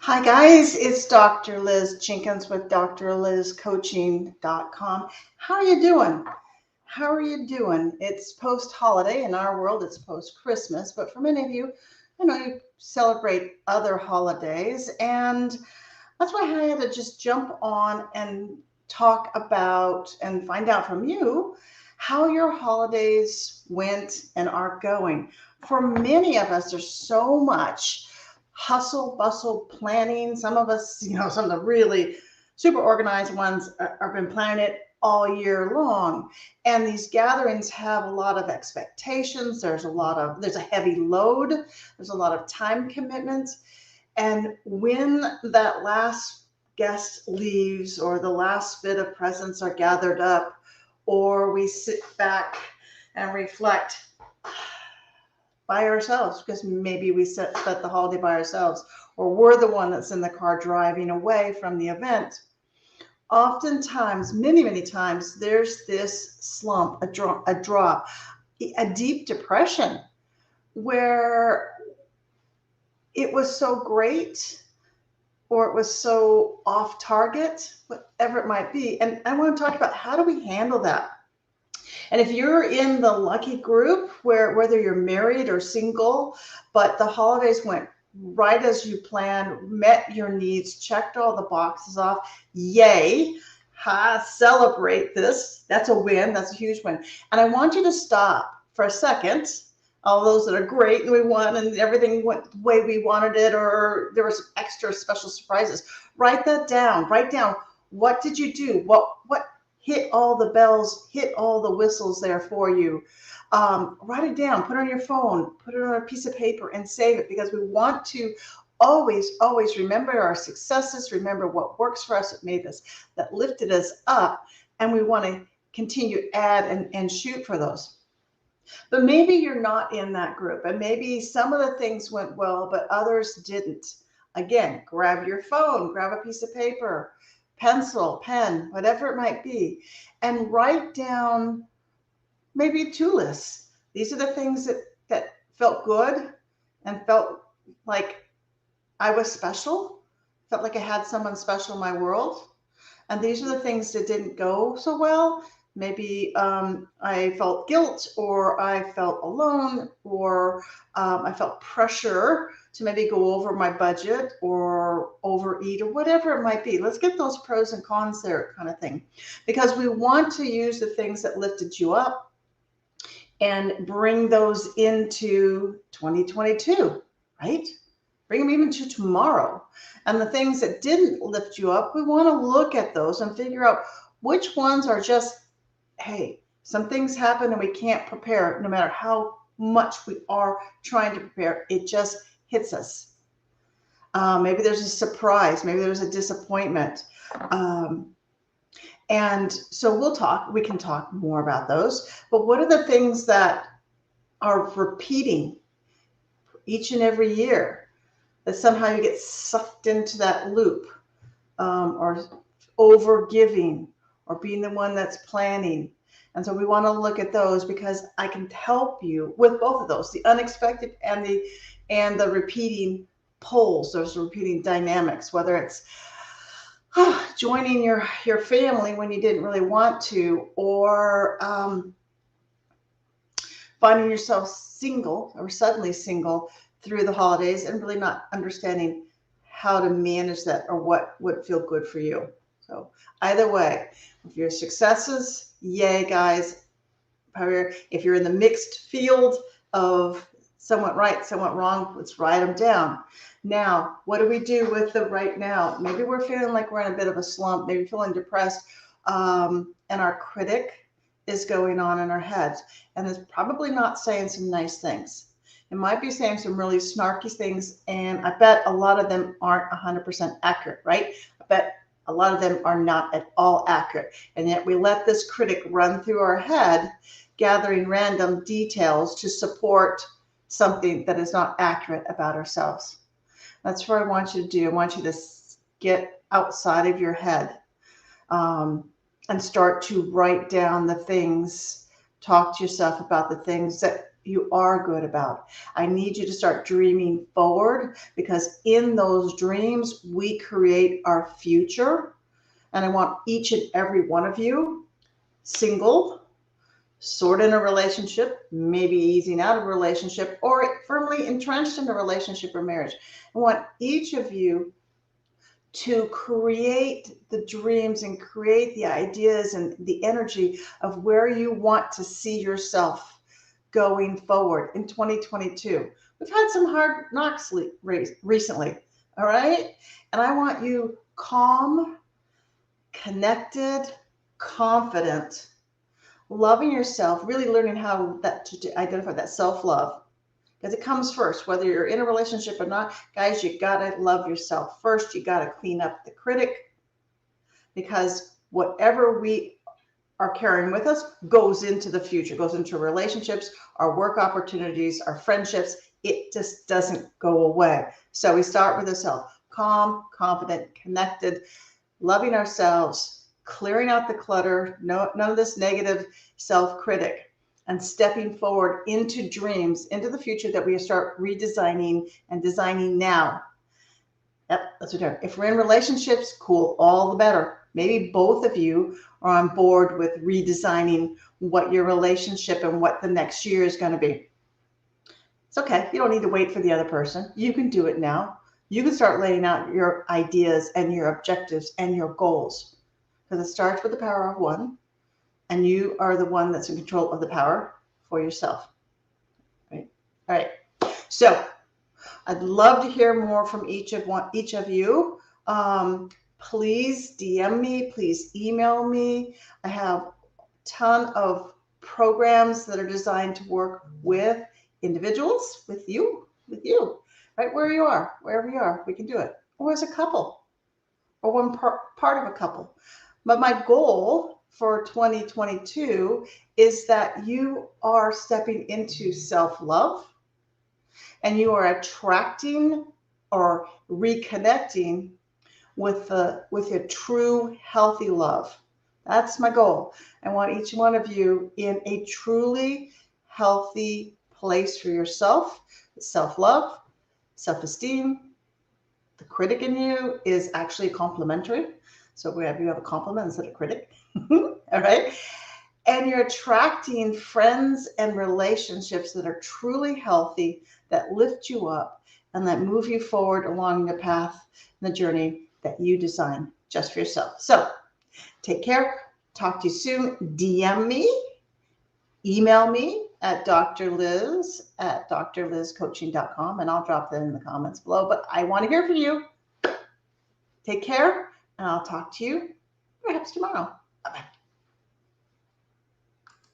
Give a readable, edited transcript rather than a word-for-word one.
Hi guys, it's Dr. Liz Jenkins with drlizcoaching.com. How are you doing? How are you doing? It's post-holiday. In our world, it's post-Christmas, but for many of you, you celebrate other holidays, and that's why I had to just jump on and talk about and find out from you how your holidays went and are going. For many of us, there's so much hustle, bustle, planning. Some of us, some of the really super organized ones have been planning it all year long. And these gatherings have a lot of expectations. There's a heavy load. There's a lot of time commitments. And when that last guest leaves or the last bit of presents are gathered up, or we sit back and reflect by ourselves because maybe we spent the holiday by ourselves, or we're the one that's in the car driving away from the event. Oftentimes, many times, there's this slump, a drop, a deep depression where it was so great or it was so off target, whatever it might be. And I want to talk about how do we handle that? And if you're in the lucky group where whether you're married or single, but the holidays went right as you planned, met your needs, checked all the boxes off, yay, celebrate this. That's a win. That's a huge win. And I want you to stop for a second. All those that are great and we won and everything went the way we wanted it, or there was extra special surprises. Write that down. Write down, what did you do? What hit all the bells, hit all the whistles there for you. Write it down, put it on your phone, put it on a piece of paper and save it, because we want to always remember our successes, remember what works for us, that lifted us up, and we want to continue add and shoot for those. But maybe you're not in that group, and maybe some of the things went well, but others didn't. Again, grab your phone, grab a piece of paper, pencil, pen, whatever it might be, and write down maybe a to list. These are the things that felt good and felt like I was special, felt like I had someone special in my world. And these are the things that didn't go so well. Maybe I felt guilt, or I felt alone, or I felt pressure to maybe go over my budget or overeat or whatever it might be. Let's get those pros and cons there, kind of thing, because we want to use the things that lifted you up and bring those into 2022, right? Bring them even to tomorrow. And the things that didn't lift you up, we want to look at those and figure out which ones are just, hey, some things happen and we can't prepare no matter how much we are trying to prepare. It just hits us. Maybe there's a surprise. Maybe there's a disappointment. And so we can talk more about those. But what are the things that are repeating each and every year, that somehow you get sucked into that loop, or over giving, or being the one that's planning? And so we want to look at those, because I can help you with both of those, the unexpected and the repeating poles, those repeating dynamics, whether it's joining your family when you didn't really want to, or finding yourself single or suddenly single through the holidays and really not understanding how to manage that or what would feel good for you. So either way, if your successes, yay, guys. If you're in the mixed field of somewhat right, somewhat wrong, let's write them down. Now, what do we do with the right now? Maybe we're feeling like we're in a bit of a slump, maybe feeling depressed, and our critic is going on in our heads, and is probably not saying some nice things. It might be saying some really snarky things, and I bet a lot of them aren't 100% accurate, right? I bet a lot of them are not at all accurate. And yet we let this critic run through our head, gathering random details to support something that is not accurate about ourselves. That's what I want you to do. I want you to get outside of your head, and start to write down the things, talk to yourself about the things that you are good about. I need you to start dreaming forward, because in those dreams, we create our future. And I want each and every one of you, single, sort in a relationship, maybe easing out of a relationship, or firmly entrenched in a relationship or marriage. I want each of you to create the dreams and create the ideas and the energy of where you want to see yourself going forward in 2022. We've had some hard knocks recently, all right? And I want you calm, connected, confident, loving yourself, really learning how to identify that self-love, because it comes first, whether you're in a relationship or not. Guys, you gotta love yourself first. You gotta clean up the critic, because whatever we are carrying with us goes into the future, goes into relationships, our work opportunities, our friendships. It just doesn't go away. So we start with ourselves, calm, confident, connected, loving ourselves, clearing out the clutter, none of this negative self-critic, and stepping forward into dreams, into the future that we start redesigning and designing now. Yep, that's what we're doing. If we're in relationships, cool, all the better. Maybe both of you are on board with redesigning what your relationship and what the next year is going to be. It's okay. You don't need to wait for the other person. You can do it now. You can start laying out your ideas and your objectives and your goals, because it starts with the power of one, and you are the one that's in control of the power for yourself. Right? All right. So I'd love to hear more from each of you. Please DM me, please email me. I have a ton of programs that are designed to work with individuals, with you, right wherever you are, we can do it. Or as a couple, or one part of a couple. But my goal for 2022 is that you are stepping into self-love, and you are attracting or reconnecting with a true healthy love. That's my goal. I want each one of you in a truly healthy place for yourself. Self-love, self-esteem. The critic in you is actually complementary. So we have a compliment instead of critic. All right. And you're attracting friends and relationships that are truly healthy, that lift you up, and that move you forward along the path and the journey that you design just for yourself. So take care. Talk to you soon. DM me, email me at drliz@drlizcoaching.com, and I'll drop that in the comments below. But I want to hear from you. Take care, and I'll talk to you perhaps tomorrow. Bye-bye.